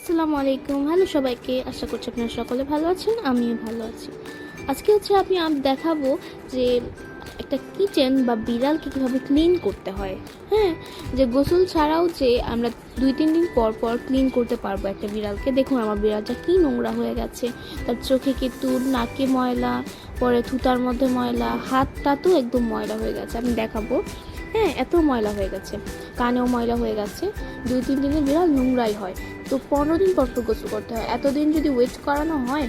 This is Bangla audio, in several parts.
আসসালামু আলাইকুম। হ্যালো সবাইকে, আশা করছি আপনারা সকলে ভালো আছেন, আমিও ভালো আছি। আজকে আমি দেখাবো যে একটা কিচেন বা বিড়ালকে কীভাবে ক্লিন করতে হয়। হ্যাঁ, যে গোসল ছাড়াও যে আমরা 2-3 দিন পর পর ক্লিন করতে পারবো একটা বিড়ালকে। দেখুন আমার বিড়ালটা কী নোংরা হয়ে গেছে, তার চোখে কেতুর, নাকে ময়লা, পরে থুতার মধ্যে ময়লা, হাতটা তো একদম ময়লা হয়ে গেছে, আমি দেখাবো। হ্যাঁ, এত ময়লা হয়ে গেছে, কানেও ময়লা হয়ে গেছে। 2-3 দিনের বিড়াল নোংরাই হয়, তো 15 দিন পর পর গোসল করতে হয়। এতদিন যদি ওয়েট করানো হয়,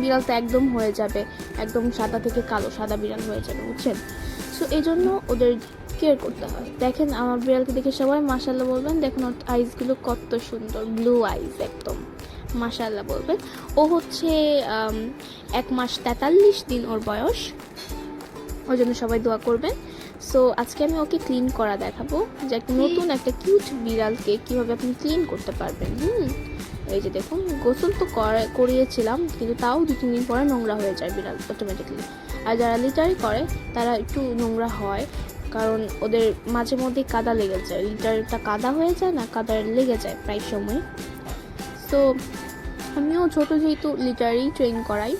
বিড়াল তো একদম হয়ে যাবে, একদম সাদা থেকে কালো সাদা বিড়াল হয়ে যাবে, বুঝছেন? সো এই জন্য ওদের কেয়ার করতে হয়। দেখেন আমার বিড়ালকে দেখে সবাই মাশাআল্লাহ বলবেন। দেখুন ওর আইসগুলো কত সুন্দর, ব্লু আইস একদম, মাশাআল্লাহ বলবেন। ও 1 মাস 43 দিন ওর বয়স, ওই জন্য সবাই দোয়া করবেন। সো আজকে আমি ওকে ক্লিন করা দেখাবো, যে একটা নতুন একটা কিউট বিড়ালকে কীভাবে আপনি ক্লিন করতে পারবেন। এই যে দেখুন, গোসল তো করিয়েছিলাম, কিন্তু তাও 2-3 দিন পরে নোংরা হয়ে যায় বিড়াল অটোমেটিকলি। আর যারা লিটারি করে তারা একটু নোংরা হয়, কারণ ওদের মাঝে মধ্যে কাদা লেগে যায়, লিটারটা কাদা হয়ে যায় না, কাদা লেগে যায় প্রায় সময়। সো আমিও ছোটো যেহেতু লিটারি ট্রেন করাই,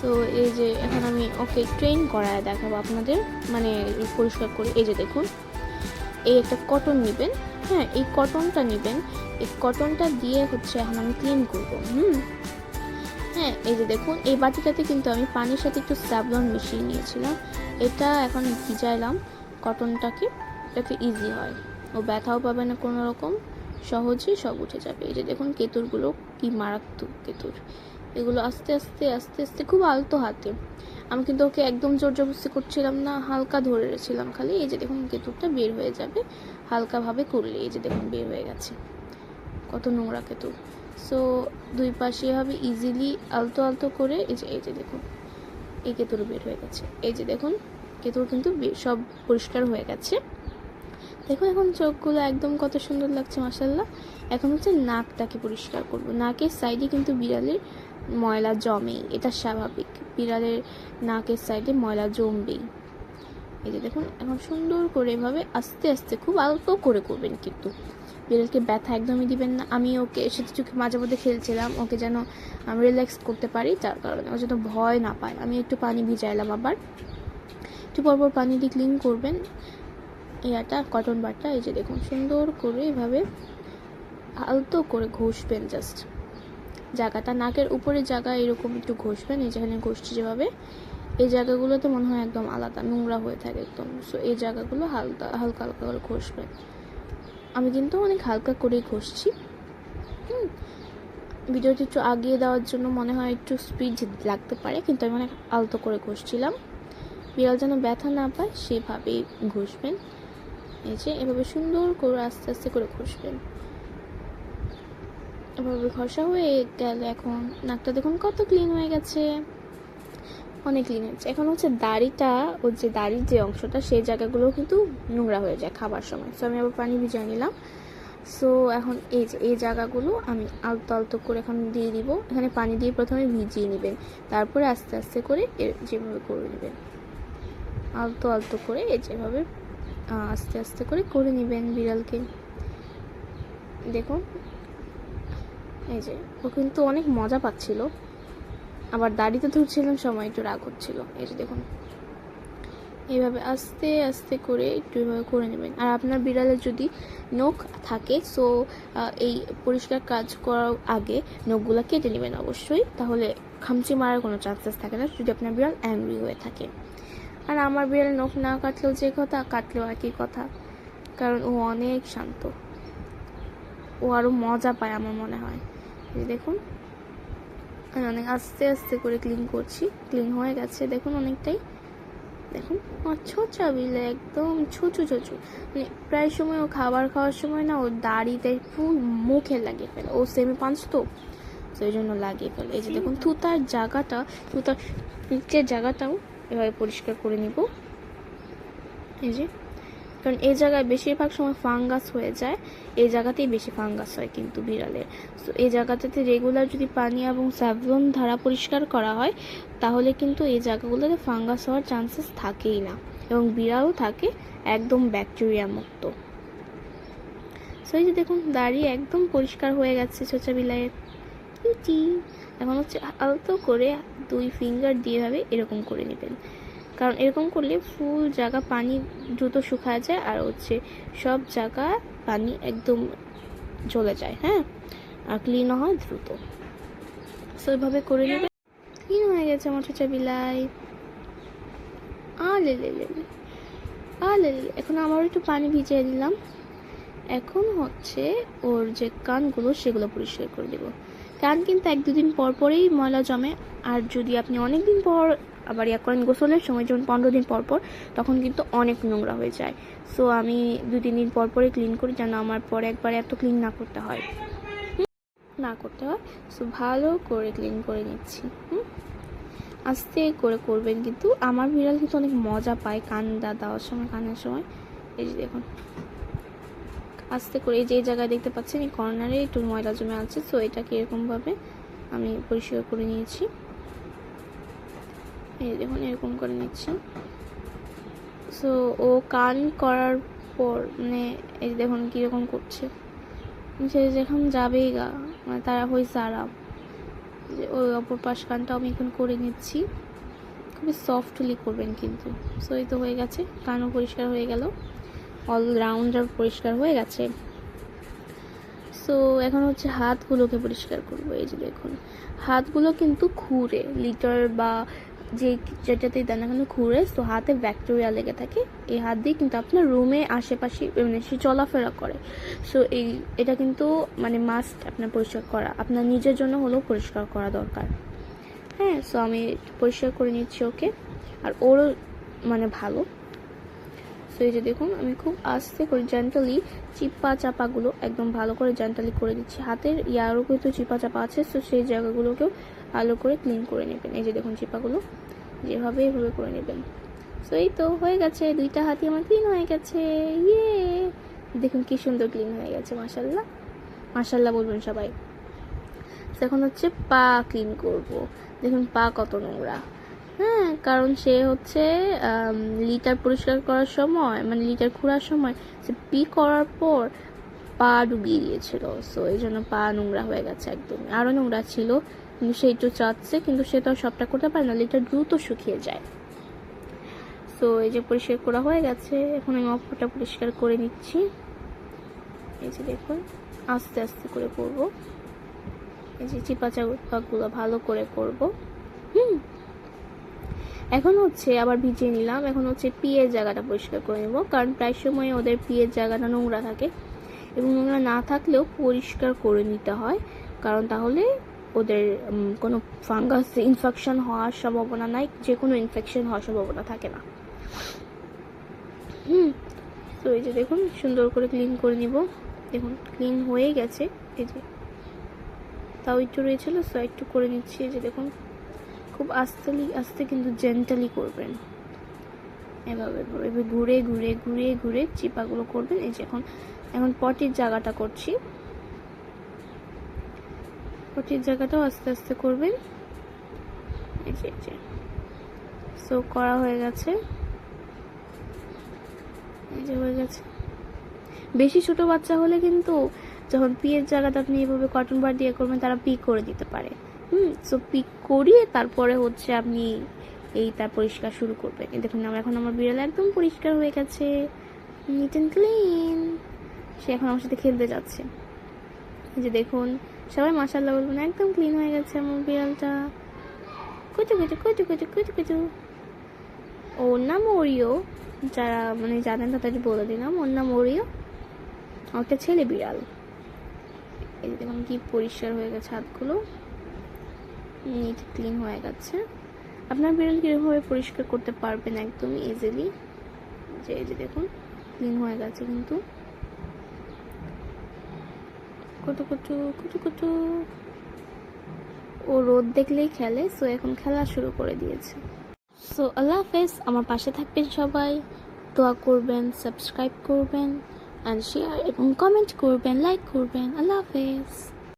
তো এই যে এখন আমি ওকে ট্রেন করায় দেখাবো আপনাদের, মানে পরিষ্কার করে। এই যে দেখুন, এই একটা কটন নেবেন। হ্যাঁ, এই কটনটা নেবেন, এই কটনটা দিয়ে এখন আমি ক্লিন করবো। হ্যাঁ, এই যে দেখুন, এই বাটিটাতে কিন্তু আমি পানির সাথে একটু স্যাভলন মিশিয়ে নিয়েছিলাম। এটা এখন ভিজাইলাম কটনটাকে, যাতে ইজি হয়, ও ব্যথাও পাবে না কোনো রকম, সহজেই সব উঠে যাবে। এই যে দেখুন কেতুরগুলো কি মারাত্মক কেতুর, এগুলো আস্তে আস্তে আস্তে আস্তে খুব আলতো হাতে, আমি কিন্তু ওকে একদম জোর জবরদস্তি করছিলাম না, হালকা ধরে রেছিলাম খালি। এই যে দেখুন কেতুরটা বের হয়ে যাবে হালকাভাবে করলে। এই যে দেখুন বের হয়ে গেছে, কত নোংরা কেতুর। সো দুই পাশে এভাবে ইজিলি আলতো আলতো করে এই যে দেখুন এই কেতুর বের হয়ে গেছে। এই যে দেখুন কেতুর কিন্তু সব পরিষ্কার হয়ে গেছে। দেখুন এখন চোখগুলো একদম কত সুন্দর লাগছে, মাশাআল্লাহ। এখন নাকটাকে পরিষ্কার করব। নাকের সাইডে কিন্তু বিড়ালের ময়লা জমেই, এটা স্বাভাবিক, বিড়ালের নাকের সাইডে ময়লা জমবেই। এই যে দেখুন এখন সুন্দর করে এভাবে আস্তে আস্তে খুব আলতো করে করবেন, কিন্তু বিড়ালকে ব্যথা একদমই দিবেন না। আমি ওকে সাথে চোখে মাঝে মধ্যে খেলছিলাম, ওকে যেন আমি রিল্যাক্স করতে পারি, তার কারণে ও যেন ভয় না পায়। আমি একটু পানি ভিজাইলাম, আবার একটু পরপর পানি দিয়ে ক্লিন করবেন ইয়াটা, কটন বারটা। এই যে দেখুন সুন্দর করে এভাবে আলতো করে ঘষবেন, জাস্ট জায়গাটা, নাকের উপরের জায়গা এরকম একটু ঘষবেন। এই যেখানে ঘষছি যেভাবে, এই জায়গাগুলোতে মনে হয় একদম আলাদা নোংরা হয়ে থাকে একদম। সো এই জায়গাগুলো হালকা হালকা হালকা করে ঘষবেন। আমি কিন্তু অনেক হালকা করেই ঘষছি। ভিডিওটি একটু আগিয়ে দেওয়ার জন্য মনে হয় একটু স্পিড লাগতে পারে, কিন্তু আমি অনেক আলতো করে ঘষছিলাম, বিড়াল যেন ব্যথা না পায় সেভাবেই ঘষবেন। এই যে এভাবে সুন্দর করে আস্তে আস্তে করে ঘষবেন। এভাবে ঘষা হয়ে গেলে এখন নাকটা দেখুন কত ক্লিন হয়ে গেছে, অনেক ক্লিন হয়েছে। এখন দাড়িটা, ওর যে দাড়ির যে অংশটা, সেই জায়গাগুলো কিন্তু নোংরা হয়ে যায় খাবার সময়। সো আমি আবার পানি ভিজিয়ে নিলাম। সো এখন এই যে এই জায়গাগুলো আমি আলতো আলতো করে এখন দিয়ে দিব। এখানে পানি দিয়ে প্রথমে ভিজিয়ে নেবেন, তারপরে আস্তে আস্তে করে যেভাবে করে নেবেন, আলতো আলতো করে যেভাবে আস্তে আস্তে করে নেবেন বিড়ালকে। দেখুন এই যে ও কিন্তু অনেক মজা পাচ্ছিল, আবার দাড়িতে ধরছিলাম সময় একটু রাগ হচ্ছিল। এই যে দেখুন এইভাবে আস্তে আস্তে করে একটু এভাবে করে নেবেন। আর আপনার বিড়ালের যদি নখ থাকে, সো এই পরিষ্কার কাজ করার আগে নখগুলো কেটে নেবেন অবশ্যই, তাহলে খামচি মারার কোনো চান্সেস থাকে না, যদি আপনার বিড়াল অ্যাংরি হয়ে থাকে। আর আমার বিড়াল নখ না কাটলেও যে কথা, কাটলেও একই কথা, কারণ ও অনেক শান্ত, ও আরও মজা পায় আমার মনে হয়। দেখুন আমি অনেক আস্তে আস্তে করে ক্লিন করছি, ক্লিন হয়ে গেছে দেখুন অনেকটাই। দেখুন আমার ছোচা বিলে একদম ছোচু ছোচু, মানে প্রায় সময় ও খাবার খাওয়ার সময় না, ওর দাড়িতে ফুল মুখে লাগিয়ে ফেলে, ও সেমি পাঁচ তো, সেই জন্য লাগিয়ে ফেলে। এই যে দেখুন থুতার জায়গাটা, থুতার নিচের জায়গাটাও এভাবে পরিষ্কার করে নিব। এই যে, কারণ এই জায়গায় বেশিরভাগ সময় ফাঙ্গাস হয়ে যায়, এই জায়গাতেই বেশি ফাঙ্গাস হয় কিন্তু বিড়ালের। তো এই জায়গাটাতে রেগুলার যদি পানি এবং স্যাভলন দ্বারা পরিষ্কার করা হয়, তাহলে কিন্তু এই জায়গাগুলোতে ফাঙ্গাস হওয়ার চান্সেস থাকেই না, এবং বিড়ালও থাকে একদম ব্যাকটেরিয়া মুক্ত। সো সো এই যে দেখুন দাঁড়িয়ে একদম পরিষ্কার হয়ে গেছে ছোচা বিলাইয়ের ইউটি। এখন হচ্ছে আলতো করে 2 ফিঙ্গার দিয়ে ভাবে এরকম করে নেবেন, কারণ এরকম করলে ফুল জায়গা পানি দ্রুত শুকায় যায় আর হচ্ছে সব জায়গা পানি একদম চলে যায়, হ্যাঁ, আর ক্লিনও হয় দ্রুত। সো এইভাবে করে নেবে। ক্লিন হয়ে গেছে আমার ছোচা বিলাই। আলে লে লে লে, আলে লে। এখন আবার একটু পানি ভিজিয়ে দিলাম। এখন হচ্ছে ওর যে কানগুলো সেগুলো পরিষ্কার করে দেবো। কান কিন্তু 1-2 দিন পর পরেই ময়লা জমে, আর যদি আপনি অনেক দিন পর আবার ইয়া করেন গোসলের সময়, যেমন 15 দিন পর পর, তখন কিন্তু অনেক নোংরা হয়ে যায়। সো আমি 2-3 দিন পর পরে ক্লিন করি, যেন আমার পরে একবার এত ক্লিন না করতে হয়। সো ভালো করে ক্লিন করে নিচ্ছি। আস্তে করে করবেন, কিন্তু আমার বিড়াল কিন্তু অনেক মজা পায় কানটা দেওয়ার সময়, কানের সময়। এই যে দেখুন আস্তে করে, এই যে জায়গায় দেখতে পাচ্ছেন এই কর্নারে একটু ময়লা জমে আছে, সো এটাকে এরকমভাবে আমি পরিষ্কার করে নিয়েছি। এই দেখুন এরকম করে নিচ্ছি। সো ও কান করার পর মানে এই দেখুন কীরকম করছে, সে যখন যাবেই গা মানে তারা হয়েছে আরাম। যে ওই অপর পাশ কানটাও আমি এখন করে নিচ্ছি, খুবই সফটলি করবেন কিন্তু। সো এই তো হয়ে গেছে, কানও পরিষ্কার হয়ে গেল, অলরাউন্ডার পরিষ্কার হয়ে গেছে। সো এখন হচ্ছে হাতগুলোকে পরিষ্কার করবো। এই যে দেখুন হাতগুলো কিন্তু খুঁড়ে, লিটার বা যেটাতেই দেন না কেন খুঁড়ে, সো হাতে ব্যাকটেরিয়া লেগে থাকে। এই হাত দিয়ে কিন্তু আপনার রুমে আশেপাশে মানে সে চলাফেরা করে। সো এটা কিন্তু মানে মাস্ট আপনার পরিষ্কার করা, আপনার নিজের জন্য হলেও পরিষ্কার করা দরকার, হ্যাঁ। সো আমি পরিষ্কার করে নিচ্ছি ওকে, আর ওরও মানে ভালো। সো এই যে দেখুন আমি খুব আস্তে করে জেন্টালি চিপা চাপাগুলো একদম ভালো করে জেন্টালি করে দিচ্ছি। হাতের ইয়ারও কিন্তু চিপা চাপা আছে, সো সেই জায়গাগুলোকেও ভালো করে ক্লিন করে নেবেন। এই যে দেখুন চিপাগুলো যেভাবে এভাবে করে নেবেন। সো এই তো হয়ে গেছে, 2টা হাতই আমার ক্লিন হয়ে গেছে। ইয়ে দেখুন কি সুন্দর ক্লিন হয়ে গেছে, মাশাল্লাহ মাশাল্লাহ বলবেন সবাই। এখন হচ্ছে পা ক্লিন করব। দেখুন পা কত নোংরা, হ্যাঁ, কারণ সে হচ্ছে লিটার পরিষ্কার করার সময় মানে লিটার খোঁড়ার সময় সে পি করার পর পা ডুবিয়ে দিয়েছিল। সো এই জন্য পা নোংরা হয়ে গেছে, একদম আরও নোংরা ছিল, কিন্তু সে একটু চাচ্ছে, কিন্তু সে তো আর সবটা করতে পারে না, লিটার দ্রুত শুকিয়ে যায়। সো এই যে পরিষ্কার করা হয়ে গেছে, এখন আমি অপরটা পরিষ্কার করে নিচ্ছি। এই যে দেখুন আস্তে আস্তে করে করব, এই যে চিপা চাপাগুলো ভালো করে করব। এখন হচ্ছে আবার ভিজিয়ে নিলাম। এখন হচ্ছে পিয়ের জায়গাটা পরিষ্কার করে নেব, কারণ প্রায় সময় ওদের পিয়ের জায়গাটা নোংরা থাকে, এবং নোংরা না থাকলেও পরিষ্কার করে নিতে হয়, কারণ তাহলে ওদের কোনো ফাঙ্গাস ইনফেকশন হওয়ার সম্ভাবনা নাই, যে কোনো ইনফেকশন হওয়ার সম্ভাবনা থাকে না। তো এই যে দেখুন সুন্দর করে ক্লিন করে নিব। দেখুন ক্লিন হয়ে গেছে, এই যে তাও একটু রয়েছিল, সো একটু করে নিচ্ছি। এই যে দেখুন খুব আস্তে কিন্তু জেন্টালি করবেন, এভাবে ঘুরে ঘুরে ঘুরে ঘুরে চিপাগুলো করবেন। এই যে এখন পটির জায়গাটা করছি, পটির জায়গাটাও আস্তে আস্তে করবেন। এই যে সো করা হয়ে গেছে, এই যে হয়ে গেছে। বেশি ছোট বাচ্চা হলে কিন্তু যখন পিয়ের জায়গাটা আপনি এভাবে কটন বার দিয়ে করবেন, তারা পিক করে দিতে পারে। সো পিক করিয়ে তারপরে হচ্ছে আপনি তার পরিষ্কার শুরু করবেন। দেখুন এখন আমার বিড়াল একদম পরিষ্কার হয়ে গেছে, নিট অ্যান্ড ক্লিন। সে এখন আমার সাথে খেলতে যাচ্ছে। এই যে দেখুন সবাই মাশাআল্লাহ বলবেন, একদম ক্লিন হয়ে গেছে আমার বিড়ালটা। কুচু কুচু কুচু কুচু কুচু কুচু। ওর নাম ওরিও, যারা মানে জানেন তাদের বলে দিলাম, ওর নাম ওরিও, একটা ছেলে বিড়াল। এই যে দেখুন কি পরিষ্কার হয়ে গেছে, হাতগুলো নিট ক্লিন হয়ে গেছে। আপনার বিড়াল কীভাবে পরিষ্কার করতে পারবেন একদমই ইজিলি। এই যে দেখুন ক্লিন হয়ে গেছে, কিন্তু কুটু কুটু কুটু কুটু। ও রোদ দেখলেই খেলে, সো এখন খেলা শুরু করে দিয়েছে। সো আল্লাহ হাফেজ, আমার পাশে থাকবেন সবাই, দোয়া করবেন, সাবস্ক্রাইব করবেন, অ্যান্ড শেয়ার এবং কমেন্ট করবেন, লাইক করবেন। আল্লাহ হাফেজ।